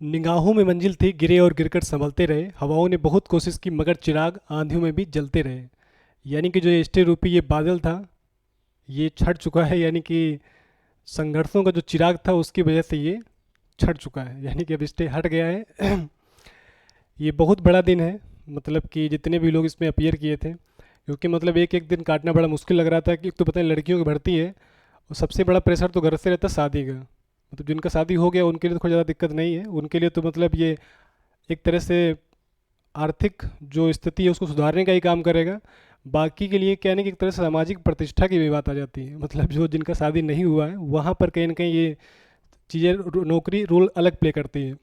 निगाहों में मंजिल थी, गिरे और गिरकर संभलते रहे। हवाओं ने बहुत कोशिश की मगर चिराग आंधियों में भी जलते रहे। यानी कि जो ये स्टे रूपी ये बादल था, ये छट चुका है। यानी कि संघर्षों का जो चिराग था उसकी वजह से ये छट चुका है, यानी कि अब स्टे हट गया है। ये बहुत बड़ा दिन है। मतलब कि जितने भी लोग इसमें अपीयर किए थे, क्योंकि मतलब एक एक दिन काटना बड़ा मुश्किल लग रहा था। कि एक तो पता है लड़कियों की भर्ती है, और सबसे बड़ा प्रेशर तो घर से रहता है शादी का। मतलब जिनका शादी हो गया उनके लिए तो कोई ज़्यादा दिक्कत नहीं है, उनके लिए तो मतलब ये एक तरह से आर्थिक जो स्थिति है उसको सुधारने का ही काम करेगा। बाकी के लिए क्या है ना कि एक तरह से सामाजिक प्रतिष्ठा की भी बात आ जाती है। मतलब जो जिनका शादी नहीं हुआ है वहाँ पर कहीं ना कहीं ये चीज़ें नौकरी रोल अलग प्ले करती है।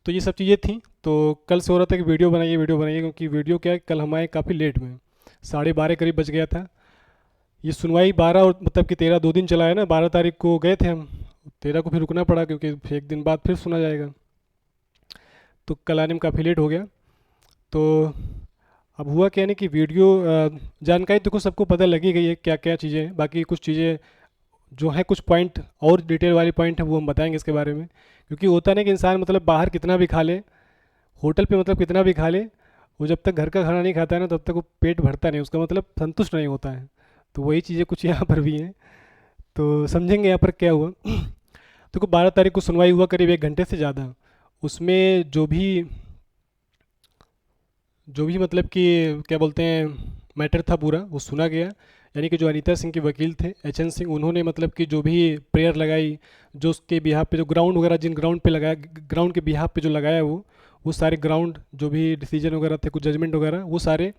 तो ये सब चीज़ें थी। तो कल से हो रहा था कि वीडियो बनाइए, क्योंकि वीडियो क्या है, कल हम आए काफ़ी लेट में, 12:30 करीब बज गया था। ये सुनवाई 12 और मतलब कि 13 2 दिन चला है ना, 12 तारीख को गए थे हम, 13 को फिर रुकना पड़ा क्योंकि फिर एक दिन बाद फिर सुना जाएगा। तो कल आने में काफ़ी लेट हो गया। तो अब हुआ क्या है ना कि वीडियो जानकारी तो कुछ सबको पता लगी गई है क्या क्या चीज़ें हैं। बाकी कुछ चीज़ें जो है, कुछ पॉइंट और डिटेल वाले पॉइंट है वो हम बताएंगे इसके बारे में। क्योंकि होता नहीं कि इंसान मतलब बाहर कितना भी खा ले, होटल पे मतलब कितना भी खा ले, वो जब तक घर का खाना नहीं खाता है ना तब तक वो पेट भरता नहीं, उसका मतलब संतुष्ट नहीं होता है। तो वही चीज़ें कुछ यहाँ पर भी हैं। तो समझेंगे यहाँ पर क्या हुआ। तो 12 तारीख को सुनवाई हुआ करीब 1 घंटे से ज़्यादा। उसमें जो भी मतलब कि क्या बोलते हैं मैटर था पूरा वो सुना गया। यानी कि जो अनीता सिंह के वकील थे HN सिंह, उन्होंने मतलब कि जो भी प्रेयर लगाई, जो उसके बिहाफ पे जो ग्राउंड वगैरह जिन ग्राउंड पे लगाया, ग्राउंड के बिहाफ पे जो लगाया वो सारे ग्राउंड जो भी डिसीजन वगैरह थे, कुछ जजमेंट वगैरह, वो सारे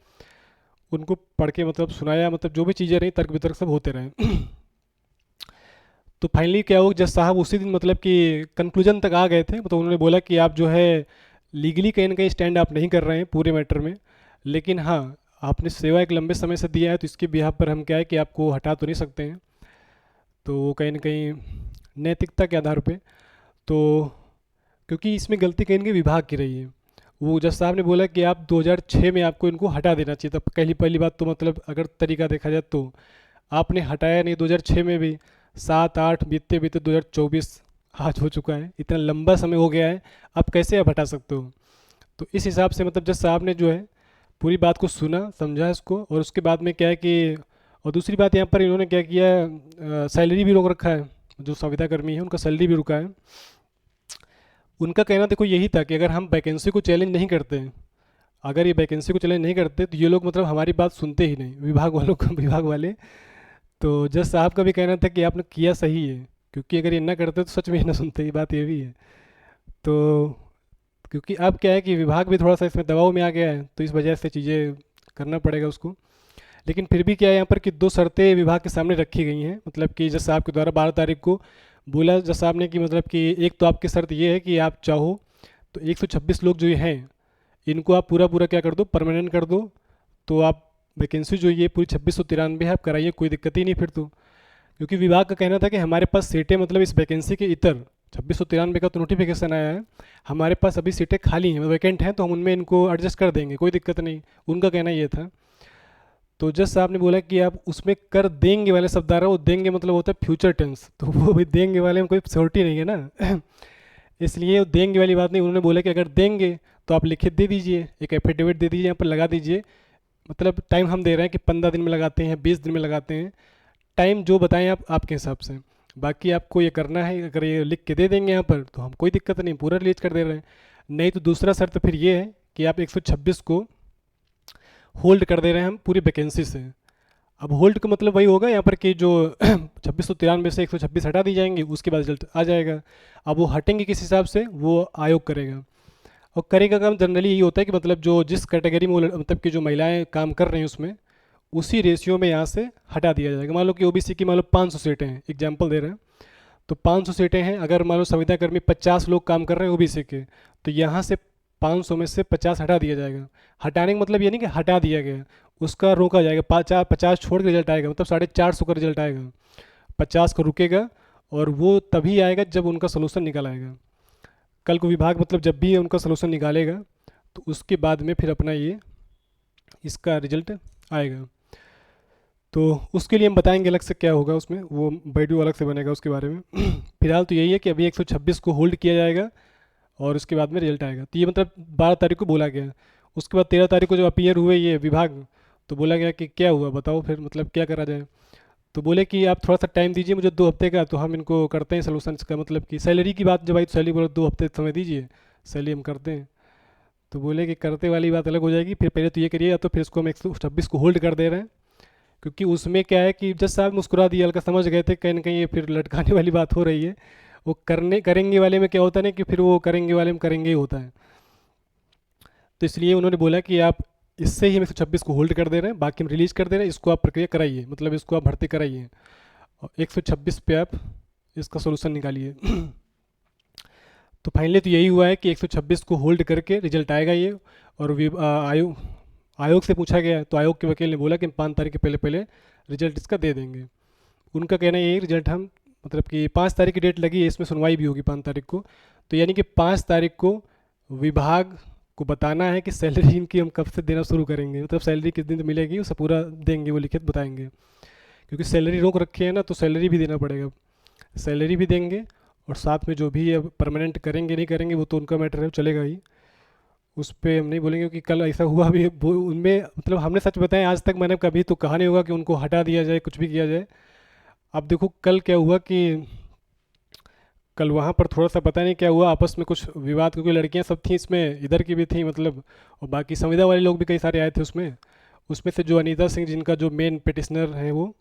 उनको पढ़ के मतलब सुनाया। मतलब जो भी चीज़ें रही तर्क वितर्क सब होते रहे। तो फाइनली क्या हुआ, जज साहब उसी दिन मतलब कि कंक्लूजन तक आ गए थे। मतलब उन्होंने बोला कि आप जो है लीगली कहीं ना कहीं स्टैंड आप नहीं कर रहे हैं पूरे मैटर में, लेकिन हाँ आपने सेवा एक लंबे समय से दिया है तो इसके बिहाफ पर हम क्या है कि आपको हटा तो नहीं सकते हैं। तो वो कहीं ना कहीं नैतिकता के आधार पे, तो क्योंकि इसमें गलती कहीं ना कहीं विभाग की रही है। वो जज साहब ने बोला कि आप 2006 में आपको इनको हटा देना चाहिए। तब पहली पहली बात तो मतलब अगर तरीका देखा जाए तो आपने हटाया नहीं 2006 में भी, 7 8 बीतते बीतते 2024 आज हो चुका है, इतना लंबा समय हो गया है, आप कैसे आप हटा सकते हो। तो इस हिसाब से मतलब जज साहब ने जो है पूरी बात को सुना समझा इसको, और उसके बाद में क्या है कि, और दूसरी बात यहाँ पर इन्होंने क्या किया, सैलरी भी रोक रखा है। जो संविदा कर्मी है उनका सैलरी भी रुका है। उनका कहना देखो यही था कि अगर हम वैकेंसी को चैलेंज नहीं करते, अगर ये वैकेंसी को चैलेंज नहीं करते तो ये लोग मतलब हमारी बात सुनते ही नहीं, विभाग वालों का, विभाग वाले। तो जज साहब का भी कहना था कि आपने किया सही है, क्योंकि अगर ये ना करते तो सच में ही ना सुनते, ये बात ये भी है। तो क्योंकि अब क्या है कि विभाग भी थोड़ा सा इसमें दबाव में आ गया है, तो इस वजह से चीज़ें करना पड़ेगा उसको। लेकिन फिर भी क्या है यहाँ पर कि दो शर्तें विभाग के सामने रखी गई हैं। मतलब कि जज साहब के द्वारा 12 तारीख को बोला जज साहब ने कि मतलब कि एक तो आपकी शर्त ये है कि आप चाहो तो 126 लोग जो ये हैं इनको आप पूरा पूरा क्या कर दो, परमानेंट कर दो। तो आप वैकेंसी जो ये पूरी 2693 है आप कराइए, कोई दिक्कत ही नहीं फिर तो। क्योंकि विभाग का कहना था कि हमारे पास सीटें मतलब इस वैकेंसी के इतर 2693 का तो नोटिफिकेशन आया है, हमारे पास अभी सीटें खाली हैं, वैकेंट हैं, तो हम उनमें इनको एडजस्ट कर देंगे, कोई दिक्कत नहीं। उनका कहना ये था। तो जज साहब ने बोला कि आप उसमें कर देंगे वाले शब्द आ रहा है, वो देंगे मतलब होता है फ्यूचर टेंस, तो वो भी देंगे वाले में कोई श्योरिटी नहीं है ना। इसलिए वो देंगे वाली बात नहीं, उन्होंने बोला कि अगर देंगे तो आप लिखित दे दीजिए, एक एफिडेविट दे दीजिए, यहाँ पर लगा दीजिए। मतलब टाइम हम दे रहे हैं कि 15 दिन में लगाते हैं, 20 दिन में लगाते हैं, टाइम जो बताएं आप आपके हिसाब से। बाकी आपको ये करना है, अगर ये लिख के दे देंगे यहाँ पर तो हम कोई दिक्कत नहीं, पूरा रिलीज कर दे रहे हैं। नहीं तो दूसरा शर्त फिर ये है कि आप 126 को होल्ड कर दे रहे हैं हम पूरी वैकेंसी से। अब होल्ड का मतलब वही होगा यहाँ पर कि जो 2693 से 126 हटा दी जाएंगी, उसके बाद रिजल्ट आ जाएगा। अब वो हटेंगे किस हिसाब से वो आयोग करेगा, और करेगा काम जनरली यही होता है कि मतलब जो जिस कैटेगरी में मतलब कि जो महिलाएं काम कर रही हैं उसमें उसी रेशियो में यहाँ से हटा दिया जाएगा। मान लो कि OBC की मान लो 500 सीटें हैं, एग्जाम्पल दे रहे हैं, तो 500 सीटें हैं, अगर मान लो संविदा कर्मी 50 लोग काम कर रहे हैं OBC के, तो यहाँ से 500 में से 50 हटा दिया जाएगा। हटाने का मतलब ये नहीं कि हटा दिया गया, उसका रोका जाएगा, 50 छोड़ के रिजल्ट आएगा, मतलब 450 का रिजल्ट आएगा, 50 का रुकेगा। और वो तभी आएगा जब उनका सोल्यूशन निकल आएगा। कल को विभाग मतलब जब भी उनका सोल्यूशन निकालेगा तो उसके बाद में फिर अपना ये इसका रिजल्ट आएगा। तो उसके लिए हम बताएंगे अलग से क्या होगा उसमें, वो वीडियो अलग से बनेगा उसके बारे में। फिलहाल तो यही है कि अभी 126 को होल्ड किया जाएगा और उसके बाद में रिजल्ट आएगा। तो ये मतलब 12 तारीख को बोला गया। उसके बाद 13 तारीख को जब अपीयर हुए ये विभाग, तो बोला गया कि क्या हुआ बताओ फिर, मतलब क्या करा जाए। तो बोले कि आप थोड़ा सा टाइम दीजिए मुझे 2 हफ्ते का, तो हम इनको करते हैं सोल्यूशन इसका। मतलब कि सैलरी की बात जब आई तो सैलरी बोला 2 हफ्ते समय दीजिए, सैलरी हम करते हैं। तो बोले कि करते वाली बात अलग हो जाएगी, फिर पहले तो ये करिए, या तो फिर इसको हम 126 को होल्ड कर दे रहे हैं। क्योंकि उसमें क्या है कि जज साहब मुस्कुरा दिए, हल्का समझ गए थे कहीं ना कहीं ये फिर लटकाने वाली बात हो रही है। वो करने करेंगे वाले में क्या होता है ना कि फिर वो करेंगे वाले में करेंगे ही होता है। तो इसलिए उन्होंने बोला कि आप इससे ही हम 126 को होल्ड कर दे रहे हैं, बाकी हम रिलीज कर दे रहे हैं, इसको आप प्रक्रिया कराइए, मतलब इसको आप भर्ती कराइए और 126 पे आप इसका सोल्यूशन निकालिए। तो फाइनली तो यही हुआ है कि 126 को होल्ड करके रिजल्ट आएगा ये। और आयोग आयोग से पूछा गया तो आयोग के वकील ने बोला कि हम 5 तारीख के पहले पहले रिजल्ट इसका दे देंगे। उनका कहना यही रिजल्ट हम, मतलब कि 5 तारीख की डेट लगी है, इसमें सुनवाई भी होगी 5 तारीख को। तो यानी कि 5 तारीख को विभाग को बताना है कि सैलरी इनकी हम कब से देना शुरू करेंगे, मतलब सैलरी किस दिन मिलेगी उसे पूरा देंगे, वो लिखित बताएंगे। क्योंकि सैलरी रोक रखी है ना, तो सैलरी भी देना पड़ेगा, सैलरी भी देंगे। और साथ में जो भी अब परमानेंट करेंगे नहीं करेंगे वो तो उनका मैटर है, चलेगा ही, उस पर हम नहीं बोलेंगे। कि कल ऐसा हुआ भी वो उनमें, मतलब हमने सच बताया आज तक मैंने कभी तो कहा नहीं होगा कि उनको हटा दिया जाए कुछ भी किया जाए। अब देखो कल क्या हुआ कि कल वहाँ पर थोड़ा सा पता नहीं क्या हुआ आपस में कुछ विवाद, क्योंकि लड़कियाँ सब थी इसमें, इधर की भी थी मतलब, और बाकी संविदा वाले लोग भी कई सारे आए थे उसमें। उसमें से जो अनीता सिंह जिनका जो मेन पिटिशनर हैं वो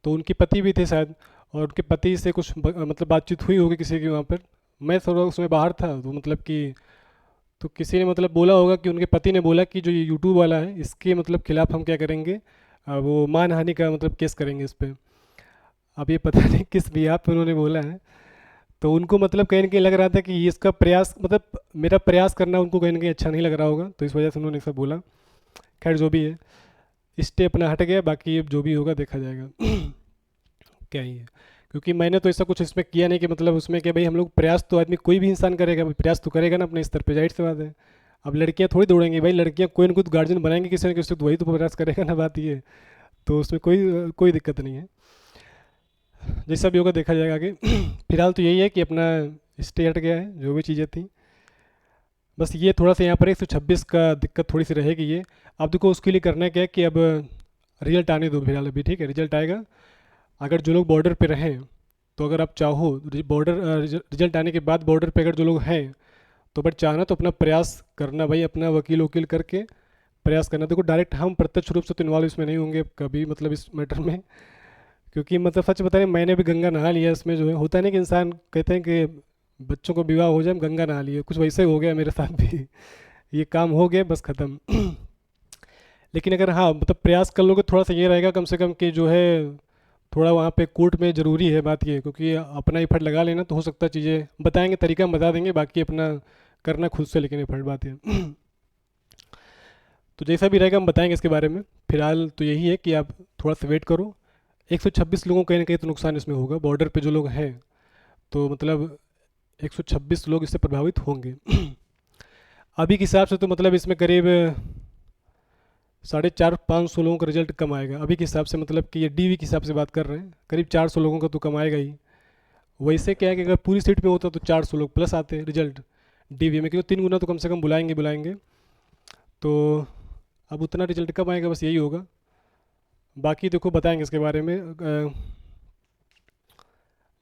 तो उनके पति भी थे शायद, और उनके पति से कुछ मतलब बातचीत हुई होगी किसी की वहाँ पर। मैं थोड़ा उसमें बाहर था, तो मतलब कि तो किसी ने मतलब बोला होगा कि उनके पति ने बोला कि जो ये यूट्यूब वाला है इसके मतलब खिलाफ हम क्या करेंगे, वो मानहानि का मतलब केस करेंगे इस पर। अब ये पता नहीं किस बिहाफ पे उन्होंने बोला है। तो उनको मतलब कहीं ना कहीं लग रहा था कि ये इसका प्रयास, मतलब मेरा प्रयास करना उनको कहीं ना कहीं अच्छा नहीं लग रहा होगा, तो इस वजह से उन्होंने सब बोला। खैर जो भी है, स्टे अपना हट गया, बाकी अब जो भी होगा देखा जाएगा। क्या ही है, क्योंकि मैंने तो ऐसा कुछ इसमें किया नहीं कि मतलब उसमें कि भाई हम लोग प्रयास तो आदमी कोई भी इंसान करेगा, प्रयास तो करेगा ना अपने स्तर पे, जाहिर सी बात है। अब लड़कियां थोड़ी दौड़ेंगी भाई, लड़कियां कोई ना कोई तो गार्जियन बनाएंगे किसी न किसी, तो वही तो प्रयास करेगा ना, बात ये है। तो उसमें कोई कोई दिक्कत नहीं है, जैसा भी होगा देखा जाएगा आगे। फिलहाल तो यही है कि अपना स्टे हट गया है, जो भी चीज़ें थी बस ये थोड़ा सा यहाँ पर 126 का दिक्कत थोड़ी सी रहेगी ये। अब देखो उसके लिए करना क्या है कि अब रिजल्ट आने दो फिलहाल अभी, ठीक है, रिजल्ट आएगा। अगर जो लोग बॉर्डर पे रहें, तो अगर आप चाहो बॉर्डर रिजल्ट आने के बाद बॉर्डर पे अगर जो लोग हैं, तो बट चाहना तो अपना प्रयास करना भाई, अपना वकील वकील करके प्रयास करना। देखो डायरेक्ट हम प्रत्यक्ष रूप से तो इन्वॉल्व इसमें नहीं होंगे कभी, मतलब इस मैटर में। क्योंकि मतलब सच बता रहे, मैंने भी गंगा नहा लिया इसमें, जो है होता है ना कि इंसान कहते हैं कि बच्चों को विवाह हो जाए, हम गंगा नहा लिए, कुछ वैसे हो गया मेरे साथ भी। ये काम हो गया बस ख़त्म। लेकिन अगर हाँ मतलब प्रयास कर लोगे, थोड़ा सा ये रहेगा कम से कम कि जो है थोड़ा वहाँ पे कोर्ट में ज़रूरी है बात ये, क्योंकि अपना एफर्ट लगा लेना तो हो सकता है चीज़ें बताएंगे, तरीका हम बता देंगे, बाकी अपना करना खुद से, लेकिन एफर्ट बात है। तो जैसा भी रहेगा हम बताएंगे इसके बारे में। फिलहाल तो यही है कि आप थोड़ा सा वेट करो। 126 लोगों को कहीं ना कहीं तो नुकसान इसमें होगा, बॉर्डर पे जो लोग हैं, तो मतलब 126 लोग इससे प्रभावित होंगे। अभी के हिसाब से तो मतलब इसमें करीब 450-500 लोगों का रिजल्ट कम आएगा अभी के हिसाब से, मतलब कि ये डीवी के हिसाब से बात कर रहे हैं, करीब 400 लोगों का तो कम आएगा ही। वैसे क्या है कि अगर पूरी सीट में होता तो 400 लोग प्लस आते रिजल्ट डीवी में, क्योंकि 3 गुना तो कम से कम बुलाएंगे बुलाएंगे। तो अब उतना रिजल्ट कम आएगा, बस यही होगा। बाकी देखो बताएंगे इसके बारे में,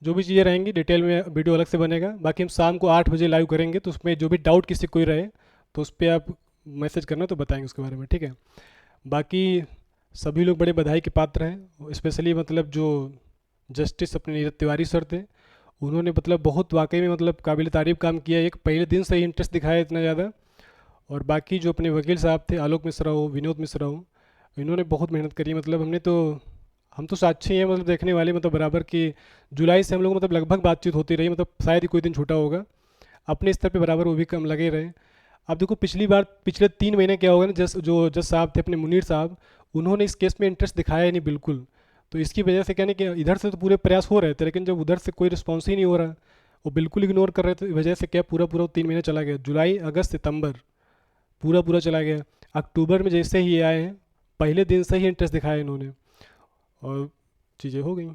जो भी चीज़ें रहेंगी डिटेल में वीडियो अलग से बनेगा। बाकी हम शाम को 8 बजे लाइव करेंगे, तो उसमें जो भी डाउट किसी कोई रहे तो उस पर आप मैसेज करना तो बताएंगे उसके बारे में, ठीक है। बाकी सभी लोग बड़े बधाई के पात्र हैं, स्पेशली मतलब जो जस्टिस अपने नीरज तिवारी सर थे, उन्होंने मतलब बहुत वाकई में मतलब काबिल तारीफ काम किया, एक पहले दिन से ही इंटरेस्ट दिखाया इतना ज़्यादा। और बाकी जो अपने वकील साहब थे, आलोक मिश्रा हो, विनोद मिश्रा हो, इन्होंने बहुत मेहनत करी, मतलब हम तो साक्षी हैं, मतलब देखने वाले, मतलब बराबर की जुलाई से हम लोग मतलब लगभग बातचीत होती रही, मतलब शायद ही कोई दिन छूटा होगा। अपने स्तर पे बराबर वो भी कम लगे रहे। अब देखो पिछली बार पिछले 3 महीने क्या होगा ना, जज साहब थे अपने मुनीर साहब, उन्होंने इस केस में इंटरेस्ट दिखाया ही नहीं बिल्कुल। तो इसकी वजह से क्या नहीं कि इधर से तो पूरे प्रयास हो रहे थे, लेकिन जब उधर से कोई रिस्पॉन्स ही नहीं हो रहा, वो बिल्कुल इग्नोर कर रहे थे, वजह से क्या पूरा पूरा 3 महीने चला गया, जुलाई अगस्त सितंबर पूरा पूरा चला गया। अक्टूबर में जैसे ही ये आए हैं पहले दिन से ही इंटरेस्ट दिखाया इन्होंने और चीज़ें हो गई।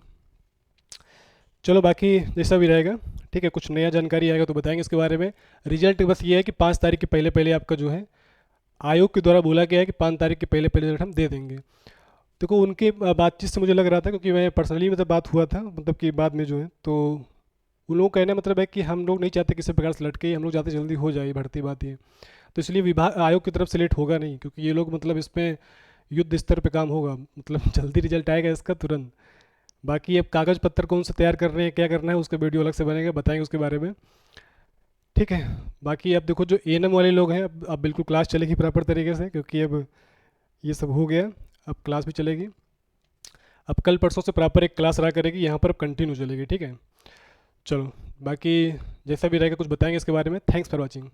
चलो बाकी जैसा भी रहेगा, ठीक है, कुछ नया जानकारी आएगा तो बताएंगे इसके बारे में। रिजल्ट बस ये है कि 5 तारीख के पहले पहले आपका जो है, आयोग के द्वारा बोला गया है कि 5 तारीख के पहले पहले रिजल्ट हम दे देंगे। देखो उनकी बातचीत से मुझे लग रहा था, क्योंकि मैं पर्सनली मतलब बात हुआ था मतलब कि बाद में जो है, तो उन लोगों का कहना मतलब है कि हम लोग नहीं चाहते किसी प्रकार से लटके, हम लोग चाहते जल्दी हो जाए भर्ती, बात ये। तो इसलिए विभाग आयोग की तरफ से लेट होगा नहीं, क्योंकि ये लोग मतलब इसमें युद्ध स्तर पे काम होगा, मतलब जल्दी रिजल्ट आएगा इसका तुरंत। बाकी अब कागज़ पत्तर कौन से तैयार कर रहे हैं, क्या करना है, उसका वीडियो अलग से बनेगा, बताएंगे उसके बारे में, ठीक है। बाकी अब देखो जो एएनएम वाले लोग हैं, अब बिल्कुल क्लास चलेगी प्रॉपर तरीके से, क्योंकि अब ये सब हो गया, अब क्लास भी चलेगी। अब कल परसों से प्रॉपर एक क्लास रहा करेगी यहाँ पर, अब कंटिन्यू चलेगी, ठीक है। चलो बाकी जैसा भी रहेगा कुछ बताएंगे इसके बारे में। Thanks for watching.